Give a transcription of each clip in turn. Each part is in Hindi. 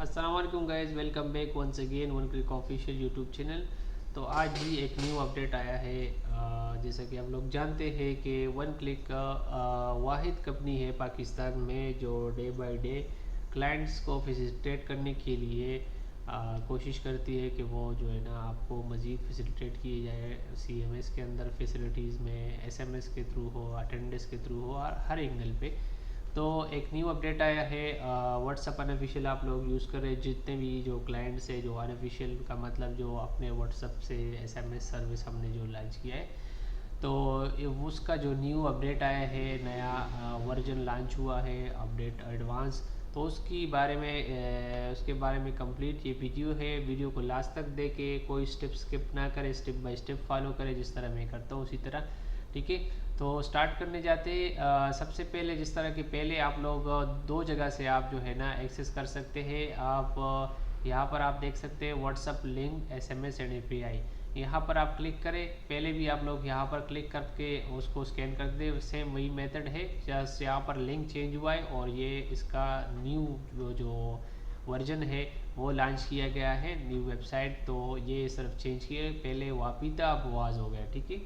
अस्सलाम वालेकुम guys, welcome back once again one click official YouTube channel. तो आज भी एक न्यू अपडेट आया है। जैसा कि हम लोग जानते हैं कि वन क्लिक वाहिद कंपनी है पाकिस्तान में जो डे बाय डे क्लाइंट्स को फैसिलिटेट करने के लिए कोशिश करती है कि वो जो है ना आपको मज़ीद फैसिलिटेट किए जाए CMS के अंदर फैसिलिटीज़ में, SMS के थ्रू हो, अटेंडेंस के थ्रू हो, और हर एंगल पे। तो एक न्यू अपडेट आया है। व्हाट्सअप अनऑफिशियल आप लोग यूज़ कर रहे हैं, जितने भी जो क्लाइंट्स है, जो अनऑफिशियल का मतलब जो अपने व्हाट्सअप से SMS सर्विस हमने जो लॉन्च किया है, तो उसका जो न्यू अपडेट आया है, नया वर्जन लॉन्च हुआ है, अपडेट एडवांस। तो उसके बारे में कंप्लीट ये वीडियो है। वीडियो को लास्ट तक देखे, कोई स्टेप स्किप ना करे, स्टेप बाय स्टेप फॉलो करे, जिस तरह मैं करता हूँ उसी तरह। ठीक है, तो स्टार्ट करने जाते। सबसे पहले जिस तरह कि पहले आप लोग दो जगह से आप जो है ना एक्सेस कर सकते हैं। आप यहाँ पर आप देख सकते हैं WhatsApp link, SMS and API। यहाँ पर आप क्लिक करें। पहले भी आप लोग यहाँ पर क्लिक करके उसको स्कैन कर दे, सेम वही मेथड है, जस्ट यहाँ पर लिंक चेंज हुआ है और ये इसका न्यू जो वर्जन है वो लॉन्च किया गया है, न्यू वेबसाइट। तो ये सिर्फ चेंज किया, पहले वापी था अब वाज हो गया। ठीक है,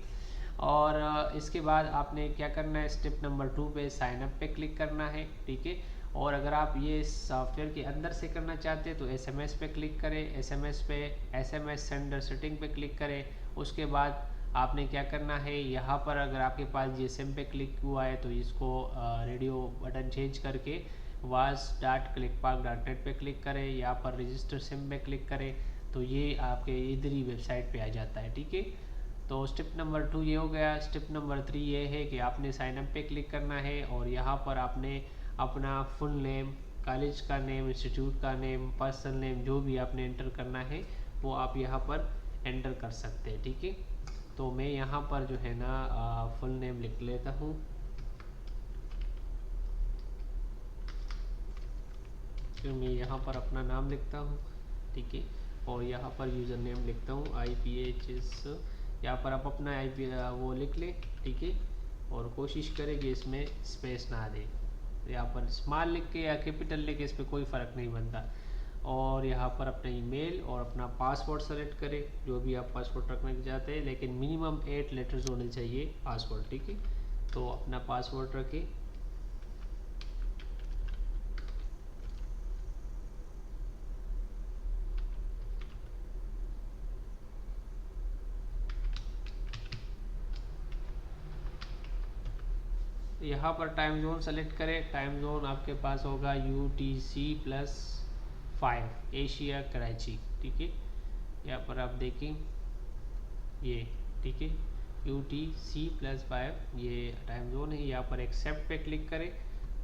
और इसके बाद आपने क्या करना है, स्टेप नंबर 2 पे साइन अप पे क्लिक करना है। ठीक है, और अगर आप ये सॉफ्टवेयर के अंदर से करना चाहते हैं तो SMS पे क्लिक करें। SMS पे SMS सेंडर सेटिंग पे क्लिक करें। उसके बाद आपने क्या करना है, यहाँ पर अगर आपके पास GSM पे क्लिक हुआ है तो इसको रेडियो बटन चेंज करके was.clickpark.net पे क्लिक करें। यहाँ पर रजिस्टर सिम पे क्लिक करें तो ये आपके इधर ही वेबसाइट पे आ जाता है। ठीक है, तो स्टेप नंबर 2 ये हो गया। स्टेप नंबर 3 ये है कि आपने साइन अप पे क्लिक करना है और यहाँ पर आपने अपना फुल नेम, कॉलेज का नेम, इंस्टीट्यूट का नेम, पर्सनल नेम, जो भी आपने एंटर करना है वो आप यहाँ पर एंटर कर सकते हैं। ठीक है, तो मैं यहाँ पर जो है ना फुल नेम लिख लेता हूँ। फिर मैं यहाँ पर अपना नाम लिखता हूँ। ठीक है, और यहाँ पर यूज़र नेम लिखता हूँ IPHS। यहाँ पर आप अपना IP वो लिख लें। ठीक है, और कोशिश करें कि इसमें स्पेस ना दे। यहाँ पर स्मॉल लिख के या कैपिटल लिख के इस पर कोई फ़र्क नहीं बनता। और यहाँ पर अपना ईमेल और अपना पासवर्ड सेलेक्ट करें, जो भी आप पासवर्ड रखना चाहते हैं, लेकिन मिनिमम 8 लेटर्स होने चाहिए पासवर्ड। ठीक है, तो अपना पासवर्ड रखें। यहाँ पर टाइम जोन सेलेक्ट करें। टाइम जोन आपके पास होगा UTC+5, एशिया कराची। ठीक है, यहाँ पर आप देखें ये। ठीक है, UTC+5 ये टाइम जोन है। यहाँ पर एक्सेप्ट पे क्लिक करें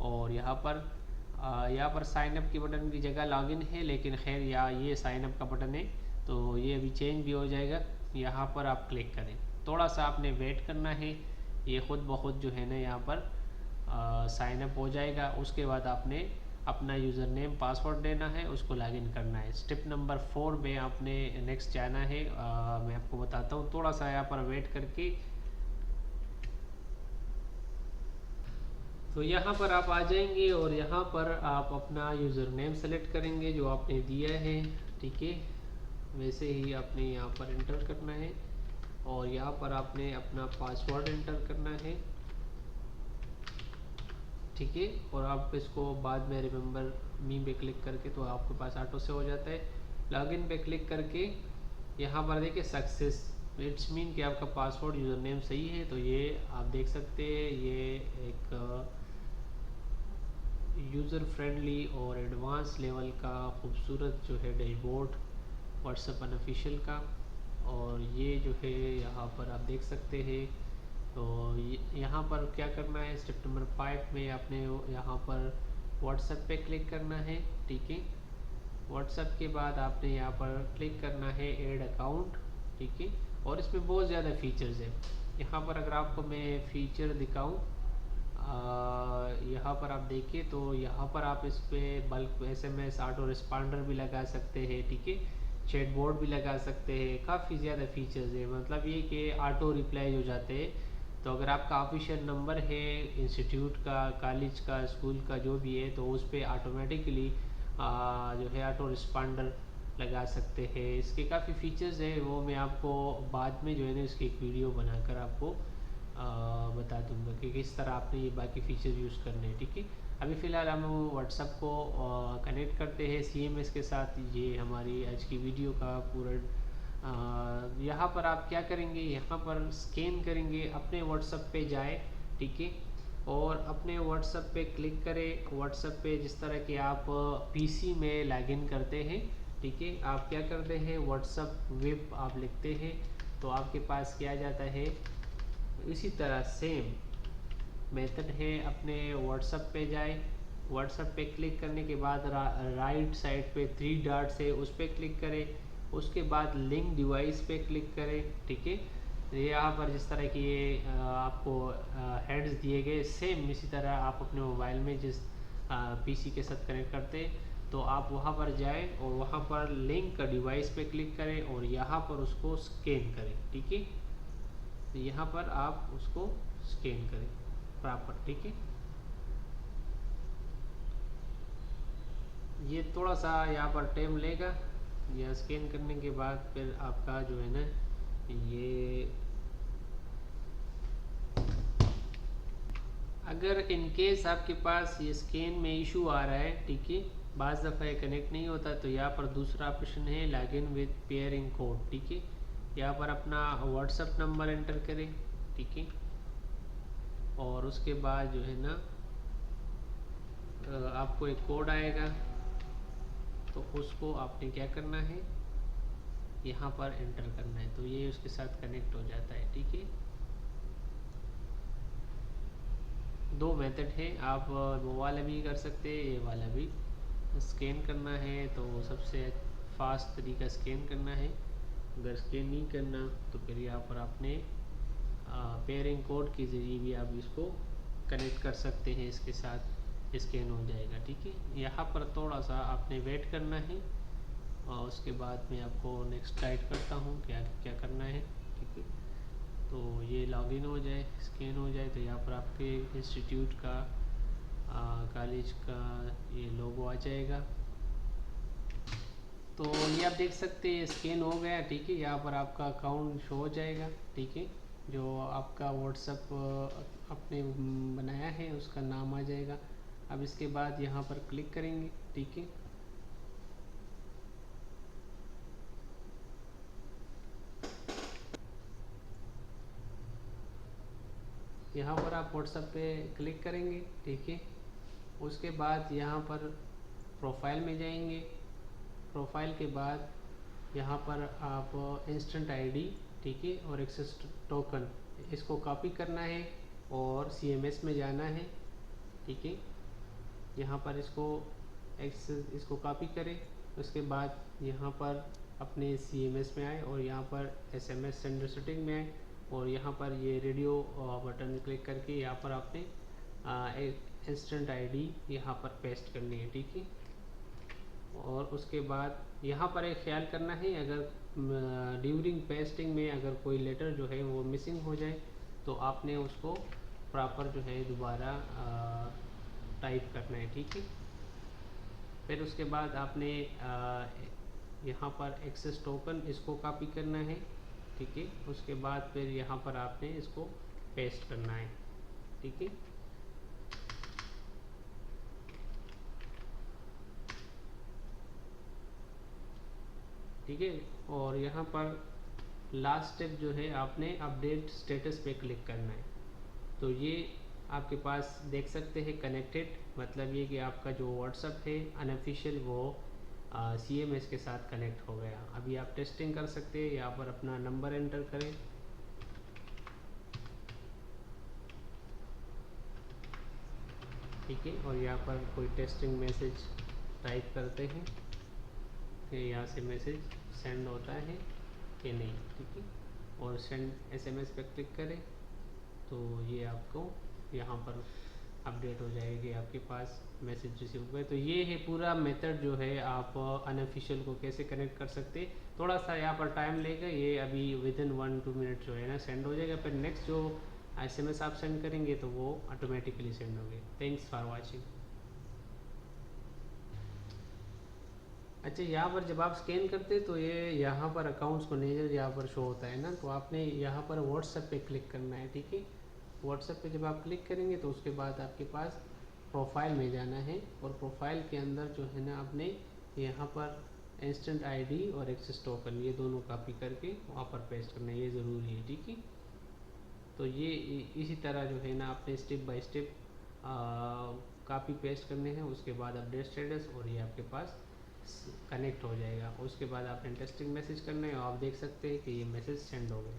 और यहाँ पर साइन अप की बटन की जगह लॉगिन है, लेकिन खैर ये साइन अप का बटन है तो ये अभी चेंज भी हो जाएगा। यहाँ पर आप क्लिक करें, थोड़ा सा आपने वेट करना है, ये ख़ुद ब खुद जो है ना यहाँ पर साइन अप हो जाएगा। उसके बाद आपने अपना यूज़र नेम, पासवर्ड देना है, उसको लॉगिन करना है। स्टेप नंबर 4 में आपने नेक्स्ट जाना है। मैं आपको बताता हूँ, थोड़ा सा यहाँ पर वेट करके। तो यहाँ पर आप आ जाएंगे और यहाँ पर आप अपना यूज़र नेम सेलेक्ट करेंगे जो आपने दिया है। ठीक है, वैसे ही आपने यहाँ पर एंटर करना है और यहाँ पर आपने अपना पासवर्ड एंटर करना है। ठीक है, और आप इसको बाद में रिमेंबर मी पे क्लिक करके तो आपके पास ऑटो से हो जाता है। लॉगिन पे क्लिक करके यहाँ पर देखिए सक्सेस, इट्स मीन कि आपका पासवर्ड यूज़र नेम सही है। तो ये आप देख सकते हैं, ये एक यूज़र फ्रेंडली और एडवांस लेवल का खूबसूरत जो है डैशबोर्ड व्हाट्सएप अनऑफिशियल का। और ये जो है यहाँ पर आप देख सकते हैं। तो यहाँ पर क्या करना है, स्टेप नंबर 5 में आपने यहाँ पर व्हाट्सएप पे क्लिक करना है। ठीक है, व्हाट्सएप के बाद आपने यहाँ पर क्लिक करना है ऐड अकाउंट। ठीक है, और इसमें बहुत ज़्यादा फीचर्स है। यहाँ पर अगर आपको मैं फ़ीचर दिखाऊँ, यहाँ पर आप देखिए तो यहाँ पर आप इस पर बल्क SMS, ऑटो रिस्पॉन्डर भी लगा सकते हैं। ठीक है, चैट बोर्ड भी लगा सकते हैं, काफ़ी ज़्यादा फीचर्स है। मतलब ये कि ऑटो रिप्लाई हो जाते हैं। तो अगर आपका ऑफिशियल नंबर है इंस्टीट्यूट का, कॉलेज का, स्कूल का, जो भी है, तो उस पर ऑटोमेटिकली जो है ऑटो रिस्पॉन्डर लगा सकते हैं। इसके काफ़ी फीचर्स है, वो मैं आपको बाद में जो है ना इसकी एक वीडियो बनाकर आपको बता दूंगा कि किस तरह आपने ये बाकी फीचर यूज़ करने हैं। ठीक है, अभी फ़िलहाल हम व्हाट्सएप को कनेक्ट करते हैं CMS के साथ। ये हमारी आज की वीडियो का पूरा यहाँ पर आप क्या करेंगे, यहाँ पर स्कैन करेंगे, अपने व्हाट्सएप पे जाए। ठीक है, और अपने व्हाट्सएप पे क्लिक करें। व्हाट्सएप पे जिस तरह कि आप PC में लॉगिन करते हैं, ठीक है, आप क्या करते हैं, व्हाट्सएप वेब आप लिखते हैं तो आपके पास क्या जाता है, इसी तरह सेम मेथड है। अपने व्हाट्सएप पे जाए, व्हाट्सएप पे क्लिक करने के बाद राइट साइड पे 3 डॉट्स है, उस पर क्लिक करें। उसके बाद लिंक डिवाइस पे क्लिक करें। ठीक है, ये यहाँ पर जिस तरह की ये आपको हेड्स दिए गए, सेम इसी तरह आप अपने मोबाइल में जिस PC के साथ कनेक्ट करते तो आप वहाँ पर जाएं और वहाँ पर लिंक का डिवाइस पे क्लिक करें और यहाँ पर उसको स्कैन करें। ठीक है, तो यहाँ पर आप उसको स्कैन करें प्रॉपर। ठीक है, ये थोड़ा सा यहाँ पर टाइम लेगा। यह स्कैन करने के बाद फिर आपका जो है ना ये, अगर इन केस आपके पास ये स्कैन में इशू आ रहा है, ठीक है, बाज़ दफ़ा ये कनेक्ट नहीं होता, तो यहाँ पर दूसरा ऑप्शन है लॉगिन विद पेयरिंग कोड। ठीक है, यहाँ पर अपना व्हाट्सएप नंबर एंटर करें। ठीक है, और उसके बाद जो है ना आपको एक कोड आएगा, तो उसको आपने क्या करना है, यहाँ पर एंटर करना है, तो ये उसके साथ कनेक्ट हो जाता है। ठीक है, 2 मेथड है, आप वो वाला भी कर सकते हैं, ये वाला भी। स्कैन करना है तो सबसे फास्ट तरीका स्कैन करना है। अगर स्कैन नहीं करना तो फिर यहाँ पर आपने पेयरिंग कोड के ज़रिए भी आप इसको कनेक्ट कर सकते हैं, इसके साथ स्कैन हो जाएगा। ठीक है, यहाँ पर थोड़ा सा आपने वेट करना है और उसके बाद मैं आपको नेक्स्ट गाइड करता हूँ क्या क्या करना है। ठीक है, तो ये लॉगिन हो जाए, स्कैन हो जाए, तो यहाँ पर आपके इंस्टीट्यूट का कॉलेज का ये लोगो आ जाएगा। तो ये आप देख सकते हैं स्कैन हो गया। ठीक है, यहाँ पर आपका अकाउंट शो हो जाएगा। ठीक है, जो आपका व्हाट्सएप आपने बनाया है उसका नाम आ जाएगा। अब इसके बाद यहाँ पर क्लिक करेंगे। ठीक है, यहाँ पर आप व्हाट्सएप पे क्लिक करेंगे। ठीक है, उसके बाद यहाँ पर प्रोफाइल में जाएंगे। प्रोफाइल के बाद यहाँ पर आप इंस्टेंट आईडी, ठीक है, और एक्सेस टोकन, इसको कॉपी करना है और CMS में जाना है। ठीक है, यहाँ पर इसको कॉपी करें। उसके बाद यहाँ पर अपने CMS में आए और यहाँ पर SMS सेंडर सेटिंग में आए और यहाँ पर ये रेडियो बटन क्लिक करके यहाँ पर आपने इंस्टेंट आईडी यहाँ पर पेस्ट करनी है। ठीक है, और उसके बाद यहाँ पर एक ख्याल करना है, अगर ड्यूरिंग पेस्टिंग में अगर कोई लेटर जो है वो मिसिंग हो जाए तो आपने उसको प्रॉपर जो है दोबारा टाइप करना है। ठीक है, फिर उसके बाद आपने यहाँ पर एक्सेस टोकन इसको कॉपी करना है। ठीक है, उसके बाद फिर यहाँ पर आपने इसको पेस्ट करना है। ठीक है, ठीक है, और यहाँ पर लास्ट स्टेप जो है आपने अपडेट स्टेटस पे क्लिक करना है। तो ये आपके पास देख सकते हैं कनेक्टेड, मतलब ये कि आपका जो व्हाट्सएप है अनऑफिशियल वो CMS के साथ कनेक्ट हो गया। अभी आप टेस्टिंग कर सकते हैं, यहाँ पर अपना नंबर एंटर करें। ठीक है, और यहाँ पर कोई टेस्टिंग मैसेज टाइप करते हैं कि यहाँ से मैसेज सेंड होता है कि नहीं। ठीक है, और सेंड SMS पे क्लिक करें तो ये आपको यहाँ पर अपडेट हो जाएगी, आपके पास मैसेज रिसीव हुआ है। तो ये है पूरा मेथड जो है आप अनऑफिशियल को कैसे कनेक्ट कर सकते। थोड़ा सा यहाँ पर टाइम लेगा, ये अभी विदिन 1-2 मिनट जो है ना सेंड हो जाएगा। फिर नेक्स्ट जो SMS आप सेंड करेंगे तो वो ऑटोमेटिकली सेंड होंगे। Thanks for watching. अच्छा, यहाँ पर जब आप स्कैन करते तो ये यहाँ पर अकाउंट्स मैनेजर यहाँ पर शो होता है ना, तो आपने यहाँ पर व्हाट्सएप पे क्लिक करना है, ठीक है। व्हाट्सएप पे जब आप क्लिक करेंगे तो उसके बाद आपके पास प्रोफाइल में जाना है, और प्रोफाइल के अंदर जो है ना आपने यहाँ पर इंस्टेंट आईडी और एक्सेस टोकन ये दोनों कॉपी करके वहाँ पर पेस्ट करना है, ये ज़रूरी है, ठीक है। तो ये इसी तरह जो है ना आपने step by step copy paste करने हैं, उसके बाद अपडेट स्टेटस, और ये आपके पास कनेक्ट हो जाएगा। उसके बाद आपने टेस्टिंग मैसेज करना है, और आप देख सकते हैं कि ये मैसेज सेंड हो गया।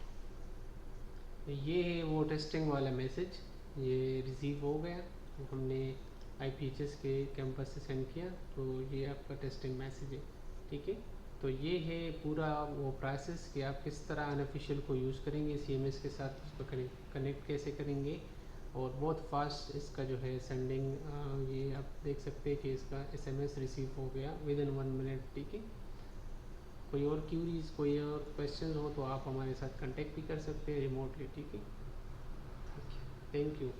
तो ये है वो टेस्टिंग वाला मैसेज, ये रिसीव हो गया, तो हमने IPHS के कैंपस से सेंड किया, तो ये आपका टेस्टिंग मैसेज है, ठीक है। तो ये है पूरा वो प्रोसेस कि आप किस तरह अनऑफिशियल को यूज़ करेंगे CMS के साथ, उसको कनेक्ट कैसे करेंगे, और बहुत फास्ट इसका जो है सेंडिंग, ये आप देख सकते हैं कि इसका SMS रिसीव हो गया विद इन 1 मिनट, ठीक है। कोई और क्यूरीज, कोई और क्वेश्चन हो तो आप हमारे साथ कांटेक्ट भी कर सकते हैं रिमोटली, ठीक है। Thank you.